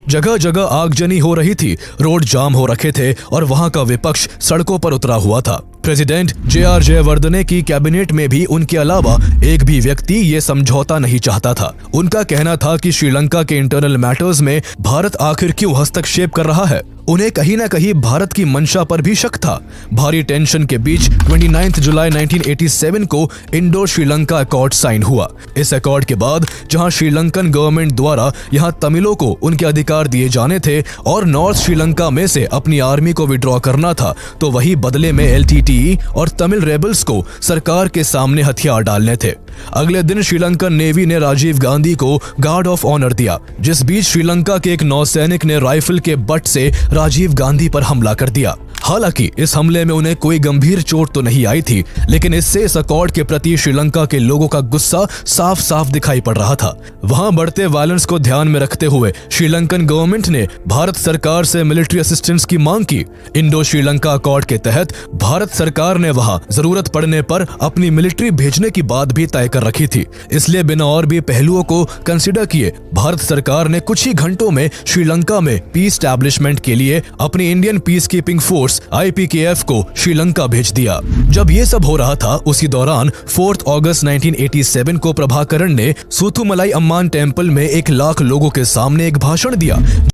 जगह जगह आगजनी हो रही थी, रोड जाम हो रखे थे और वहां का विपक्ष सड़कों पर उतरा हुआ था। President JR. जयवर्धने की कैबिनेट में भी उनके अलावा एक भी व्यक्ति ये समझौता नहीं चाहता था। उनका कहना था कि श्रीलंका के इंटरनल मैटर्स में भारत आखिर क्यों हस्तक्षेप कर रहा है। उन्हें कहीं न कहीं भारत की मंशा पर भी शक था। भारी टेंशन के बीच 29 जुलाई 1987 को इंडो श्रीलंका अकॉर्ड साइन हुआ। इस अकॉर्ड के बाद जहां श्रीलंकन गवर्नमेंट द्वारा यहां तमिलों को उनके अधिकार दिए जाने थे और नॉर्थ श्रीलंका में से अपनी आर्मी को विड्रॉ करना था, तो वही बदले में LTTE और तमिल रेबल्स को सरकार के सामने हथियार डालने थे। अगले दिन श्रीलंकन नेवी ने राजीव गांधी को गार्ड ऑफ ऑनर दिया, जिस बीच श्रीलंका के एक नौसैनिक ने राइफल के बट से राजीव गांधी पर हमला कर दिया। हालांकि इस हमले में उन्हें कोई गंभीर चोट तो नहीं आई थी, लेकिन इससे इस अकॉर्ड के प्रति श्रीलंका के लोगों का गुस्सा साफ साफ दिखाई पड़ रहा था। वहां बढ़ते वायलेंस को ध्यान में रखते हुए श्रीलंकन गवर्नमेंट ने भारत सरकार से मिलिट्री असिस्टेंस की मांग की। इंडो श्रीलंका अकॉर्ड के तहत भारत सरकार ने वहां जरूरत पड़ने पर अपनी मिलिट्री भेजने की बात भी तय कर रखी थी। इसलिए बिना और भी पहलुओं को कंसिडर किए भारत सरकार ने कुछ ही घंटों में श्रीलंका में पीस एस्टैब्लिशमेंट के लिए अपनी Indian peace keeping force IPKF को श्रीलंका भेज दिया। जब ये सब हो रहा था, उसी दौरान 4 अगस्त 1987 को प्रभाकरण ने सूथुमलाई अम्मान टेम्पल में 1 लाख लोगों के सामने एक भाषण दिया।